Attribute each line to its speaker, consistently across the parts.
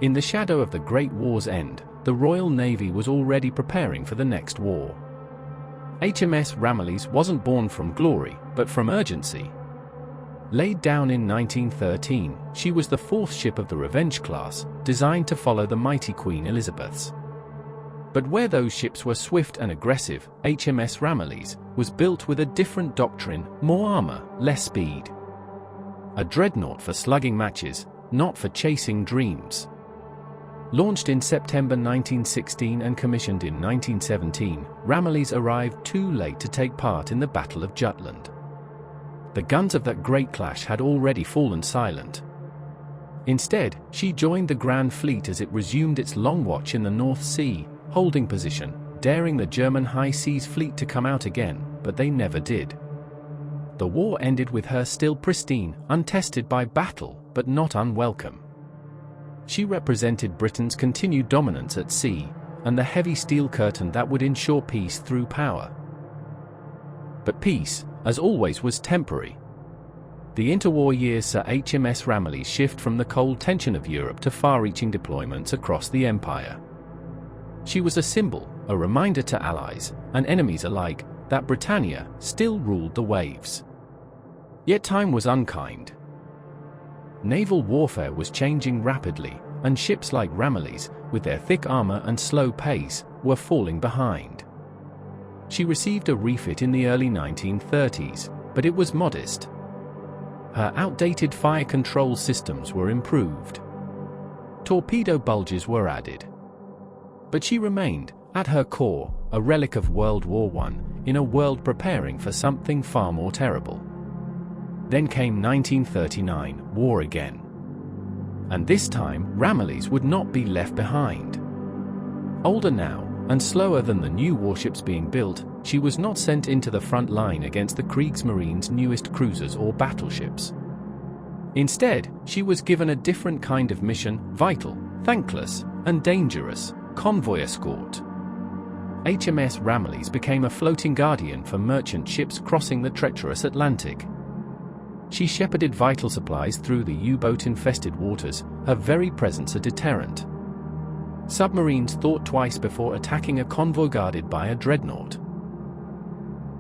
Speaker 1: In the shadow of the Great War's end, the Royal Navy was already preparing for the next war. HMS Ramillies wasn't born from glory, but from urgency. Laid down in 1913, she was the fourth ship of the Revenge class, designed to follow the mighty Queen Elizabeth's. But where those ships were swift and aggressive, HMS Ramillies was built with a different doctrine: more armor, less speed. A dreadnought for slugging matches, not for chasing dreams. Launched in September 1916 and commissioned in 1917, Ramillies arrived too late to take part in the Battle of Jutland. The guns of that great clash had already fallen silent. Instead, she joined the Grand Fleet as it resumed its long watch in the North Sea, holding position, daring the German High Seas Fleet to come out again, but they never did. The war ended with her still pristine, untested by battle, but not unwelcome. She represented Britain's continued dominance at sea, and the heavy steel curtain that would ensure peace through power. But peace, as always, was temporary. The interwar years saw HMS Ramillies shift from the cold tension of Europe to far-reaching deployments across the empire. She was a symbol, a reminder to allies and enemies alike, that Britannia still ruled the waves. Yet time was unkind. Naval warfare was changing rapidly, and ships like Ramillies, with their thick armor and slow pace, were falling behind. She received a refit in the early 1930s, but it was modest. Her outdated fire control systems were improved. Torpedo bulges were added. But she remained, at her core, a relic of World War I, in a world preparing for something far more terrible. Then came 1939, war again. And this time, Ramillies would not be left behind. Older now, and slower than the new warships being built, she was not sent into the front line against the Kriegsmarine's newest cruisers or battleships. Instead, she was given a different kind of mission: vital, thankless, and dangerous: convoy escort. HMS Ramillies became a floating guardian for merchant ships crossing the treacherous Atlantic. She shepherded vital supplies through the U-boat-infested waters, her very presence a deterrent. Submarines thought twice before attacking a convoy guarded by a dreadnought.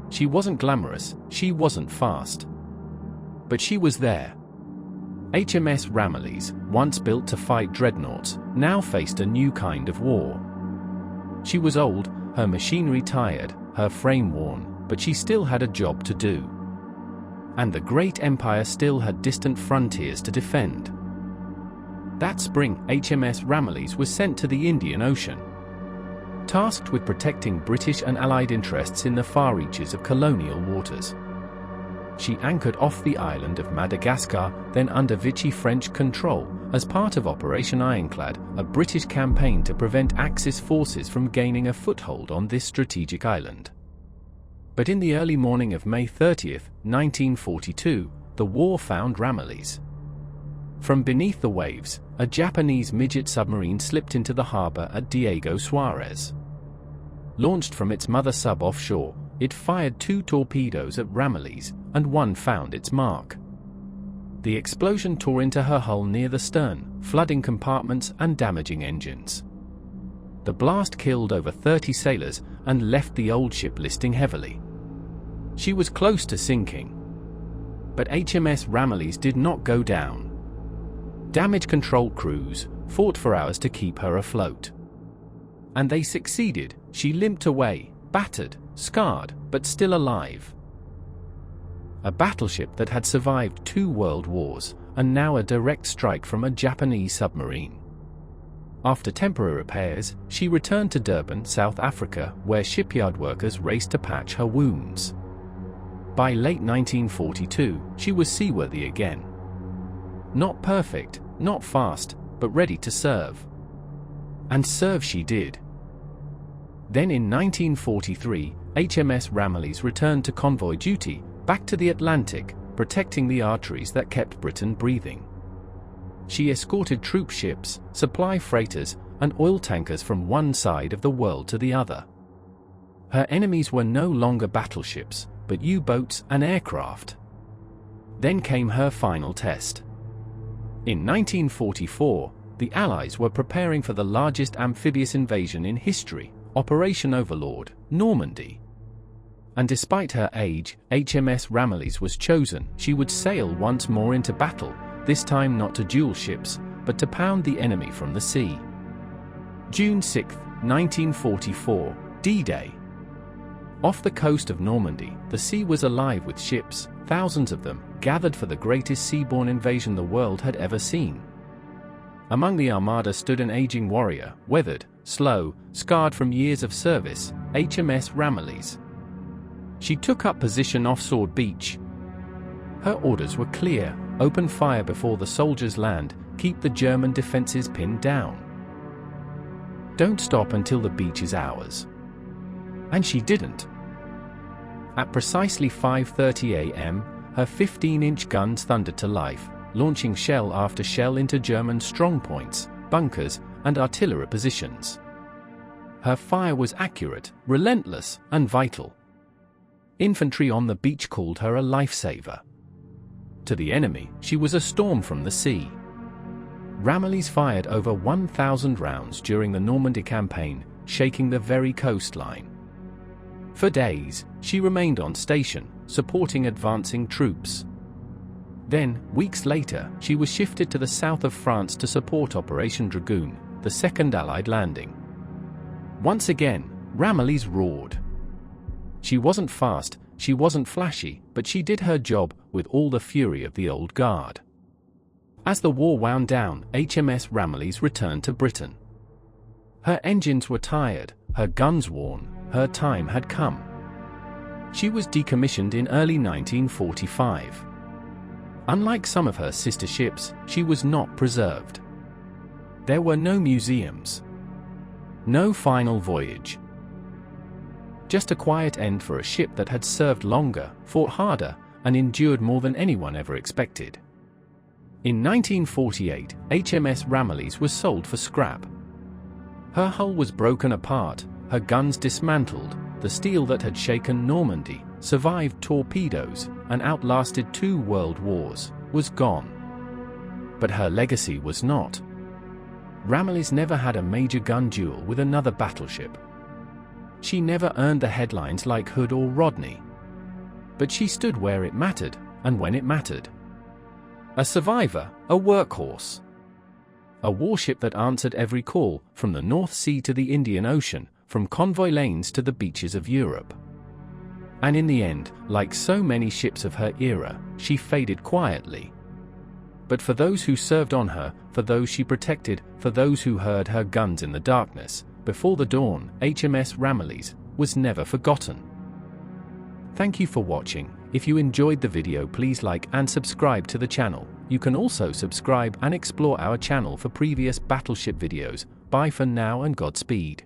Speaker 1: She wasn't glamorous, she wasn't fast. But she was there. HMS Ramillies, once built to fight dreadnoughts, now faced a new kind of war. She was old, her machinery tired, her frame worn, but she still had a job to do. And the great empire still had distant frontiers to defend. That spring, HMS Ramillies was sent to the Indian Ocean, tasked with protecting British and Allied interests in the far reaches of colonial waters. She anchored off the island of Madagascar, then under Vichy French control, as part of Operation Ironclad, a British campaign to prevent Axis forces from gaining a foothold on this strategic island. But in the early morning of May 30, 1942, the war found Ramillies. From beneath the waves, a Japanese midget submarine slipped into the harbor at Diego Suarez. Launched from its mother sub offshore, it fired 2 torpedoes at Ramillies, and one found its mark. The explosion tore into her hull near the stern, flooding compartments and damaging engines. The blast killed over 30 sailors and left the old ship listing heavily. She was close to sinking. But HMS Ramillies did not go down. Damage control crews fought for hours to keep her afloat. And they succeeded. She limped away, battered, scarred, but still alive. A battleship that had survived 2 world wars, and now a direct strike from a Japanese submarine. After temporary repairs, she returned to Durban, South Africa, where shipyard workers raced to patch her wounds. By late 1942, she was seaworthy again. Not perfect, not fast, but ready to serve. And serve she did. Then in 1943, HMS Ramillies returned to convoy duty, back to the Atlantic, protecting the arteries that kept Britain breathing. She escorted troop ships, supply freighters, and oil tankers from one side of the world to the other. Her enemies were no longer battleships, but U-boats and aircraft. Then came her final test. In 1944, the Allies were preparing for the largest amphibious invasion in history, Operation Overlord, Normandy. And despite her age, HMS Ramillies was chosen. She would sail once more into battle, this time not to duel ships, but to pound the enemy from the sea. June 6, 1944, D-Day. Off the coast of Normandy, the sea was alive with ships, thousands of them, gathered for the greatest seaborne invasion the world had ever seen. Among the armada stood an aging warrior, weathered, slow, scarred from years of service, HMS Ramillies. She took up position off Sword Beach. Her orders were clear: open fire before the soldiers land, keep the German defenses pinned down. Don't stop until the beach is ours. And she didn't. At precisely 5:30 a.m., her 15-inch guns thundered to life, launching shell after shell into German strongpoints, bunkers, and artillery positions. Her fire was accurate, relentless, and vital. Infantry on the beach called her a lifesaver. To the enemy, she was a storm from the sea. Ramillies fired over 1,000 rounds during the Normandy campaign, shaking the very coastline. For days, she remained on station, supporting advancing troops. Then, weeks later, she was shifted to the south of France to support Operation Dragoon, the second Allied landing. Once again, Ramillies roared. She wasn't fast, she wasn't flashy, but she did her job with all the fury of the old guard. As the war wound down, HMS Ramillies returned to Britain. Her engines were tired, her guns worn, her time had come. She was decommissioned in early 1945. Unlike some of her sister ships, she was not preserved. There were no museums. No final voyage. Just a quiet end for a ship that had served longer, fought harder, and endured more than anyone ever expected. In 1948, HMS Ramillies was sold for scrap. Her hull was broken apart, her guns dismantled, the steel that had shaken Normandy, survived torpedoes, and outlasted 2 world wars, was gone. But her legacy was not. Ramillies never had a major gun duel with another battleship. She never earned the headlines like Hood or Rodney. But she stood where it mattered, and when it mattered. A survivor, a workhorse. A warship that answered every call, from the North Sea to the Indian Ocean, from convoy lanes to the beaches of Europe. And in the end, like so many ships of her era, she faded quietly. But for those who served on her, for those she protected, for those who heard her guns in the darkness, before the dawn, HMS Ramillies was never forgotten. Thank you for watching. If you enjoyed the video, please like and subscribe to the channel. You can also subscribe and explore our channel for previous battleship videos. Bye for now and Godspeed.